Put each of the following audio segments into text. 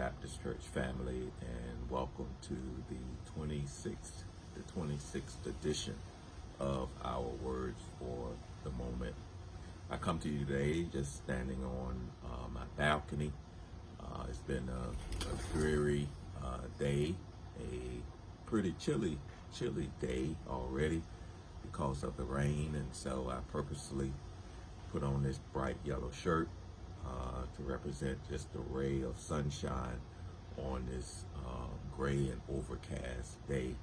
Baptist Church family, and welcome to the 26th edition of our Words for the Moment. I come to you today just standing on my balcony. It's been a dreary day, a pretty chilly day already because of the rain, and so I purposely put on this bright yellow shirt to represent just a ray of sunshine on this gray and overcast day.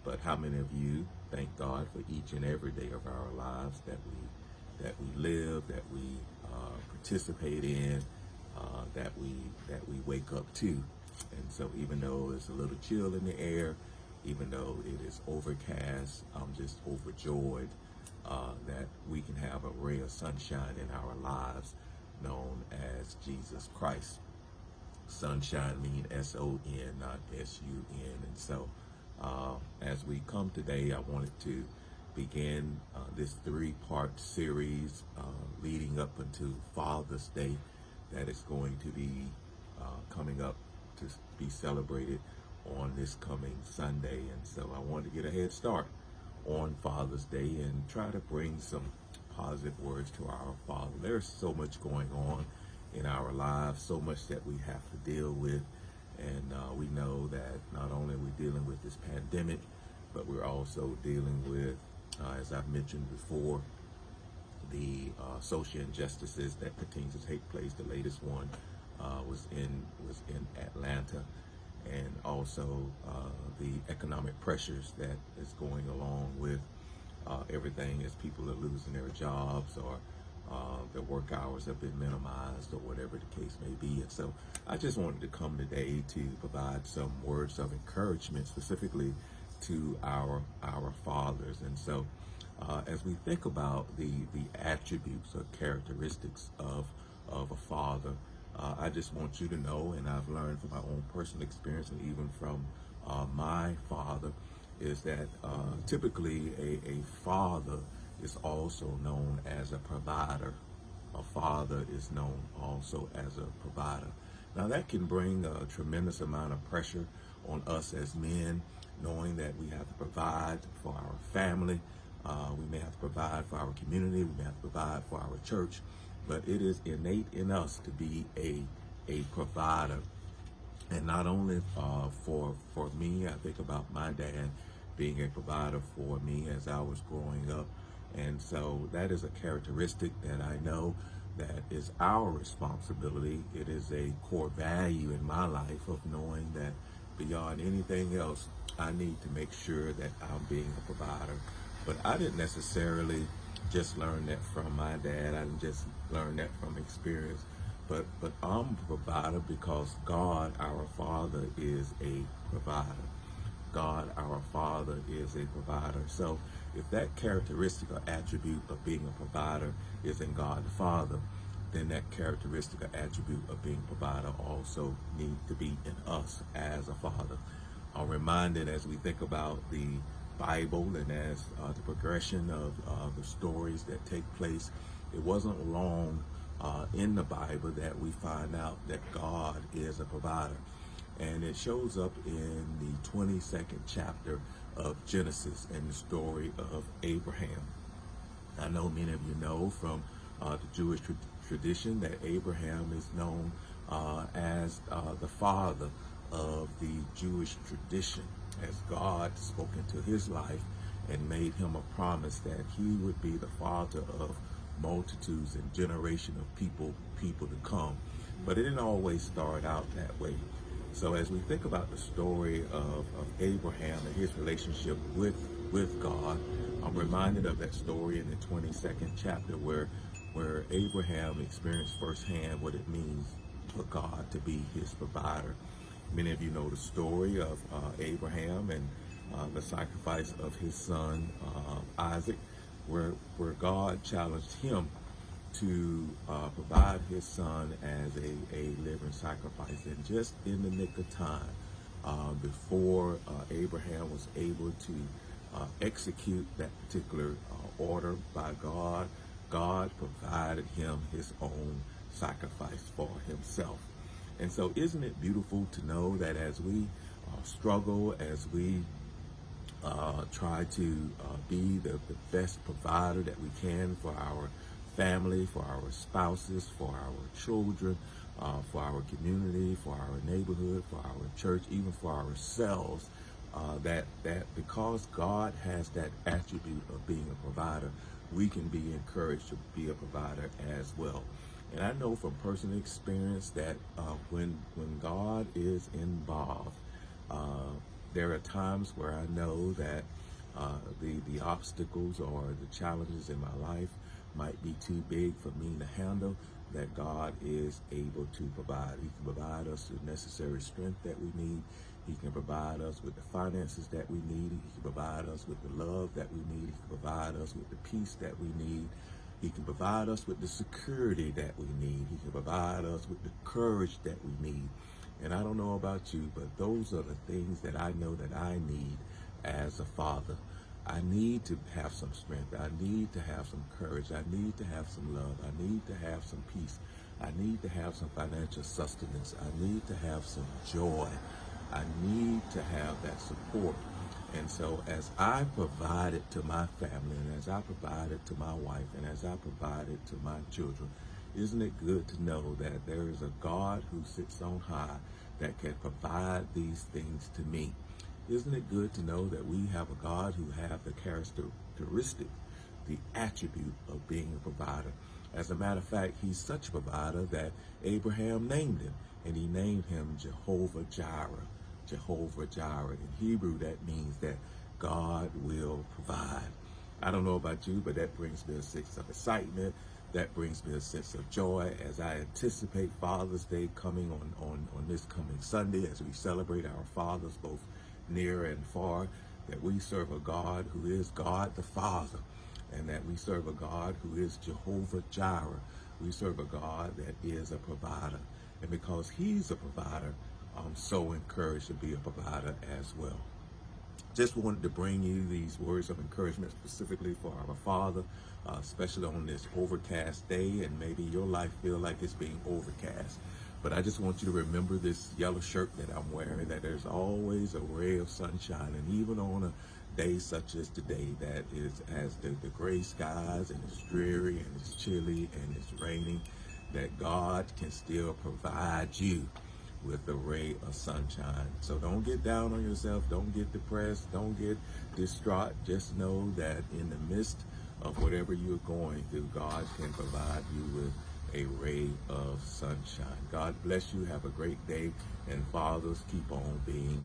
But how many of you thank God for each and every day of our lives that we live, that we participate in, that we wake up to? And so even though it's a little chill in the air, even though it is overcast, I'm just overjoyed that we can have a ray of sunshine in our lives known as Jesus Christ. Sunshine means S-O-N, not S-U-N. And so as we come today, I wanted to begin this three-part series leading up into Father's Day that is going to be coming up to be celebrated on this coming Sunday. And so I wanted to get a head start on Father's Day and try to bring some positive words to our Father. There's so much going on in our lives, so much that we have to deal with, and we know that not only are we dealing with this pandemic, but we're also dealing with, as I've mentioned before, the social injustices that continue to take place. The latest one was in Atlanta, and also the economic pressures that is going along with everything as people are losing their jobs, or their work hours have been minimized, or whatever the case may be. And so I just wanted to come today to provide some words of encouragement specifically to our fathers. And so as we think about the attributes or characteristics of a father, I just want you to know, and I've learned from my own personal experience and even from my father, is that typically a father is also known as a provider. A father is known also as a provider. Now that can bring a tremendous amount of pressure on us as men, knowing that we have to provide for our family, we may have to provide for our community, we may have to provide for our church, but it is innate in us to be a provider. And not only for me, I think about my dad being a provider for me as I was growing up. And so that is a characteristic that I know that is our responsibility. It is a core value in my life of knowing that beyond anything else, I need to make sure that I'm being a provider. But I didn't necessarily just learn that from my dad. I didn't just learn that from experience. But I'm a provider because God, our Father, is a provider. God, our Father, is a provider. So if that characteristic or attribute of being a provider is in God the Father, then that characteristic or attribute of being a provider also needs to be in us as a father. I'm reminded as we think about the Bible and as the progression of the stories that take place, it wasn't long in the Bible that we find out that God is a provider. And it shows up in the 22nd chapter of Genesis and the story of Abraham. I know many of you know from the Jewish tradition that Abraham is known as the father of the Jewish tradition, as God spoke into his life and made him a promise that he would be the father of multitudes and generation of people to come. But it didn't always start out that way. So as we think about the story of Abraham and his relationship with God, I'm reminded of that story in the 22nd chapter where Abraham experienced firsthand what it means for God to be his provider. Many of you know the story of Abraham and the sacrifice of his son Isaac, where God challenged him to provide his son as a living sacrifice. And just in the nick of time, before Abraham was able to execute that particular order by God, God provided him his own sacrifice for himself. And so isn't it beautiful to know that as we struggle, as we try to be the best provider that we can for our family, for our spouses, for our children, for our community, for our neighborhood, for our church, even for ourselves, that because God has that attribute of being a provider, we can be encouraged to be a provider as well. And I know from personal experience that when God is involved, there are times where I know that the obstacles or the challenges in my life might be too big for me to handle, that God is able to provide. He can provide us the necessary strength that we need. He can provide us with the finances that we need. He can provide us with the love that we need. He can provide us with the peace that we need. He can provide us with the security that we need. He can provide us with the courage that we need. And I don't know about you, but those are the things that I know that I need as a father. I need to have some strength. I need to have some courage. I need to have some love. I need to have some peace. I need to have some financial sustenance. I need to have some joy. I need to have that support. And so as I provide it to my family, and as I provide it to my wife, and as I provide it to my children, isn't it good to know that there is a God who sits on high that can provide these things to me? Isn't it good to know that we have a God who has the characteristic, the attribute of being a provider? As a matter of fact, he's such a provider that Abraham named him, and he named him Jehovah Jireh. Jehovah Jireh. In Hebrew, that means that God will provide. I don't know about you, but that brings me a sense of excitement. That brings me a sense of joy as I anticipate Father's Day coming on this coming Sunday, as we celebrate our fathers both near and far, that we serve a God who is God the Father, and that we serve a God who is Jehovah Jireh. We serve a God that is a provider. And because he's a provider, I'm so encouraged to be a provider as well. Just wanted to bring you these words of encouragement specifically for our Father, especially on this overcast day, and maybe your life feel like it's being overcast. But I just want you to remember this yellow shirt that I'm wearing, that there's always a ray of sunshine, and even on a day such as today that has the gray skies and it's dreary and it's chilly and it's raining, that God can still provide you with a ray of sunshine. So don't get down on yourself. Don't get depressed. Don't get distraught. Just know that in the midst of whatever you're going through, God can provide you with a ray of sunshine. God bless you. Have a great day. And fathers, keep on being